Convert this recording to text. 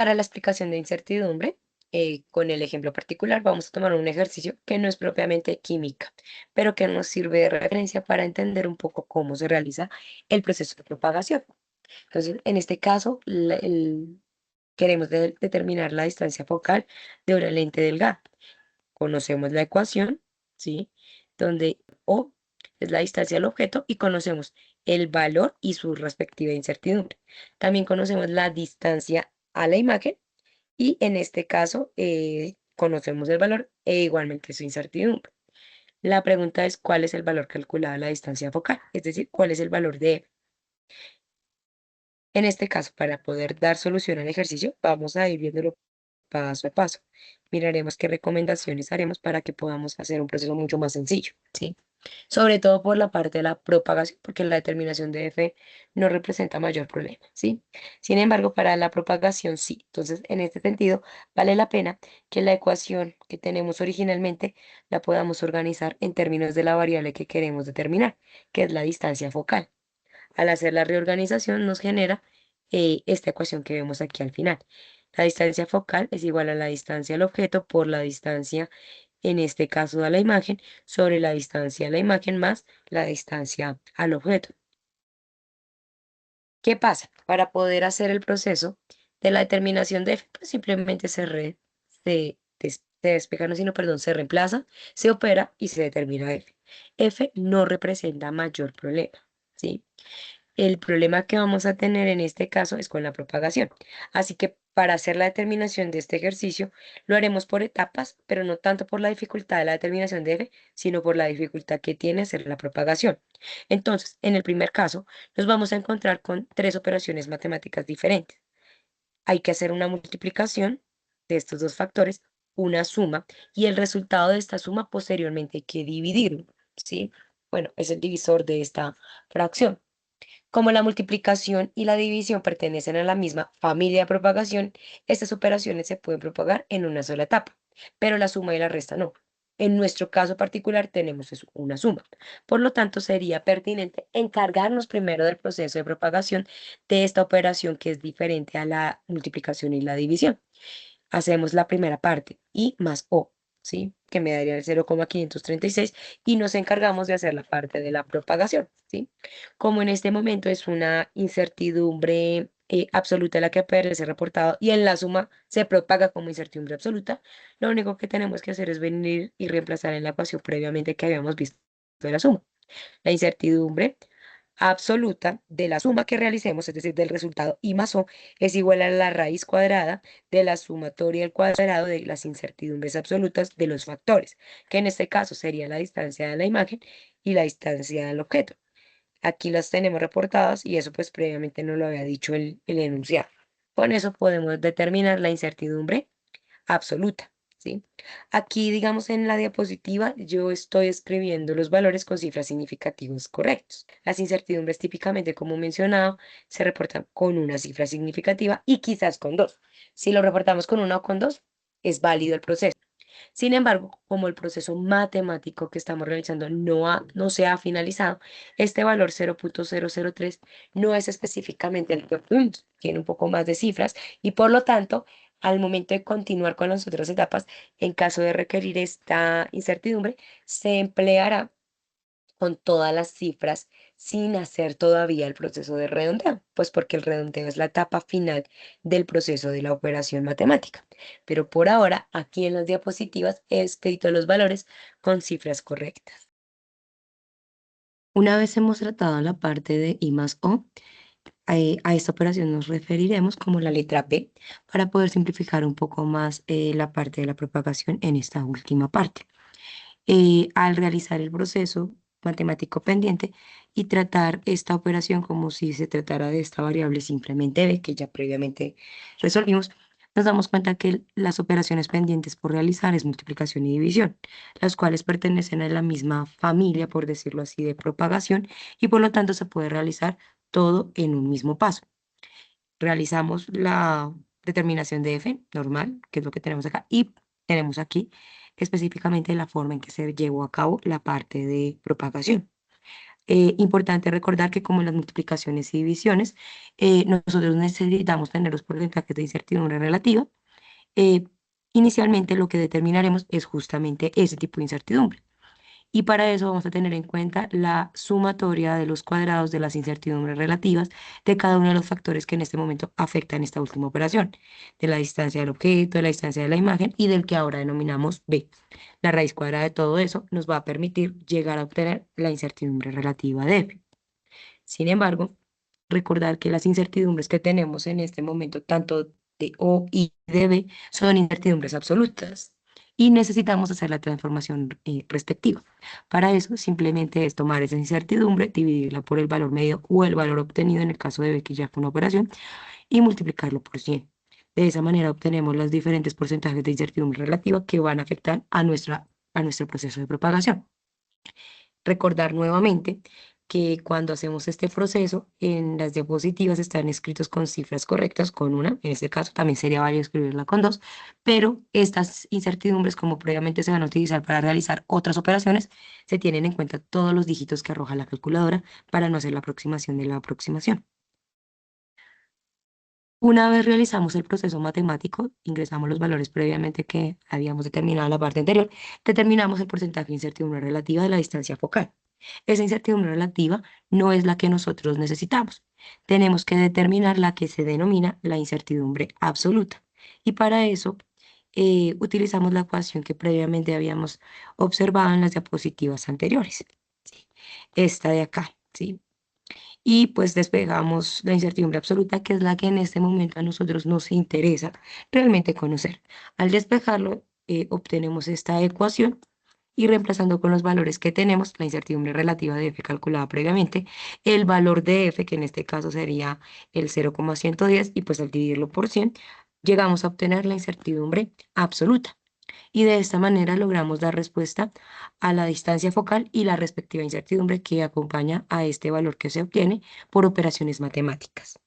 Para la explicación de incertidumbre, con el ejemplo particular, vamos a tomar un ejercicio que no es propiamente química, pero que nos sirve de referencia para entender un poco cómo se realiza el proceso de propagación. Entonces, en este caso, queremos determinar la distancia focal de una lente delgada. Conocemos la ecuación, ¿sí? Donde O es la distancia al objeto y conocemos el valor y su respectiva incertidumbre. También conocemos la distancia a la imagen y en este caso conocemos el valor e igualmente su incertidumbre. La pregunta es cuál es el valor calculado a la distancia focal, es decir, cuál es el valor de F. En este caso, para poder dar solución al ejercicio, vamos a ir viéndolo paso a paso. Miraremos qué recomendaciones haremos para que podamos hacer un proceso mucho más sencillo, ¿sí? Sobre todo por la parte de la propagación, porque la determinación de F no representa mayor problema, ¿sí? Sin embargo, para la propagación sí. Entonces, en este sentido, vale la pena que la ecuación que tenemos originalmente la podamos organizar en términos de la variable que queremos determinar, que es la distancia focal. Al hacer la reorganización nos genera esta ecuación que vemos aquí al final. La distancia focal es igual a la distancia al objeto por la distancia, en este caso a la imagen, sobre la distancia a la imagen más la distancia al objeto. ¿Qué pasa? Para poder hacer el proceso de la determinación de F, pues simplemente se despeja, no, sino, perdón, se reemplaza, se opera y se determina F. F no representa mayor problema, ¿sí? El problema que vamos a tener en este caso es con la propagación. Así que para hacer la determinación de este ejercicio, lo haremos por etapas, pero no tanto por la dificultad de la determinación de F, sino por la dificultad que tiene hacer la propagación. Entonces, en el primer caso, nos vamos a encontrar con tres operaciones matemáticas diferentes. Hay que hacer una multiplicación de estos dos factores, una suma, y el resultado de esta suma posteriormente hay que dividirlo, ¿sí? Bueno, es el divisor de esta fracción. Como la multiplicación y la división pertenecen a la misma familia de propagación, estas operaciones se pueden propagar en una sola etapa, pero la suma y la resta no. En nuestro caso particular tenemos una suma. Por lo tanto, sería pertinente encargarnos primero del proceso de propagación de esta operación que es diferente a la multiplicación y la división. Hacemos la primera parte, I más O, ¿sí? Que me daría el 0,536 y nos encargamos de hacer la parte de la propagación, ¿sí? Como en este momento es una incertidumbre absoluta la que aparece reportado y en la suma se propaga como incertidumbre absoluta, lo único que tenemos que hacer es venir y reemplazar en la ecuación previamente que habíamos visto de la suma. La incertidumbre absoluta de la suma que realicemos, es decir, del resultado I más O, es igual a la raíz cuadrada de la sumatoria al cuadrado de las incertidumbres absolutas de los factores, que en este caso sería la distancia de la imagen y la distancia del objeto. Aquí las tenemos reportadas y eso pues previamente no lo había dicho el enunciado. Con eso podemos determinar la incertidumbre absoluta, ¿sí? Aquí, digamos, en la diapositiva, yo estoy escribiendo los valores con cifras significativos correctos. Las incertidumbres típicamente, como mencionado, se reportan con una cifra significativa y quizás con dos. Si lo reportamos con una o con dos, es válido el proceso. Sin embargo, como el proceso matemático que estamos realizando no se ha finalizado, este valor 0,003 no es específicamente el que tiene un poco más de cifras y por lo tanto, al momento de continuar con las otras etapas, en caso de requerir esta incertidumbre, se empleará con todas las cifras sin hacer todavía el proceso de redondeo, pues porque el redondeo es la etapa final del proceso de la operación matemática. Pero por ahora, aquí en las diapositivas he escrito los valores con cifras correctas. Una vez hemos tratado la parte de I más O, a esta operación nos referiremos como la letra B para poder simplificar un poco más la parte de la propagación en esta última parte. Al realizar el proceso matemático pendiente y tratar esta operación como si se tratara de esta variable simplemente b, que ya previamente resolvimos, nos damos cuenta que las operaciones pendientes por realizar es multiplicación y división, las cuales pertenecen a la misma familia, por decirlo así, de propagación y por lo tanto se puede realizar todo en un mismo paso. Realizamos la determinación de f normal, que es lo que tenemos acá, y tenemos aquí específicamente la forma en que se llevó a cabo la parte de propagación. Importante recordar que como en las multiplicaciones y divisiones, nosotros necesitamos tener los porcentajes de incertidumbre relativa. eh, Inicialmente lo que determinaremos es justamente ese tipo de incertidumbre. Y para eso vamos a tener en cuenta la sumatoria de los cuadrados de las incertidumbres relativas de cada uno de los factores que en este momento afectan esta última operación, de la distancia del objeto, de la distancia de la imagen y del que ahora denominamos B. La raíz cuadrada de todo eso nos va a permitir llegar a obtener la incertidumbre relativa de F. Sin embargo, recordar que las incertidumbres que tenemos en este momento, tanto de O y de B, son incertidumbres absolutas y necesitamos hacer la transformación respectiva. Para eso, simplemente es tomar esa incertidumbre, dividirla por el valor medio o el valor obtenido en el caso de B, que ya fue una operación, y multiplicarlo por 100. De esa manera obtenemos los diferentes porcentajes de incertidumbre relativa que van a afectar a nuestro proceso de propagación. Recordar nuevamente que cuando hacemos este proceso, en las diapositivas están escritos con cifras correctas, con una, en este caso también sería válido escribirla con dos, pero estas incertidumbres, como previamente se van a utilizar para realizar otras operaciones, se tienen en cuenta todos los dígitos que arroja la calculadora para no hacer la aproximación de la aproximación. Una vez realizamos el proceso matemático, ingresamos los valores previamente que habíamos determinado en la parte anterior, determinamos el porcentaje de incertidumbre relativa de la distancia focal. Esa incertidumbre relativa no es la que nosotros necesitamos. Tenemos que determinar la que se denomina la incertidumbre absoluta. Y para eso utilizamos la ecuación que previamente habíamos observado en las diapositivas anteriores. ¿Sí? Esta de acá, ¿sí? Y pues despegamos la incertidumbre absoluta, que es la que en este momento a nosotros nos interesa realmente conocer. Al despejarlo, obtenemos esta ecuación y reemplazando con los valores que tenemos, la incertidumbre relativa de F calculada previamente, el valor de F, que en este caso sería el 0,110, y pues al dividirlo por 100, llegamos a obtener la incertidumbre absoluta y de esta manera logramos dar respuesta a la distancia focal y la respectiva incertidumbre que acompaña a este valor que se obtiene por operaciones matemáticas.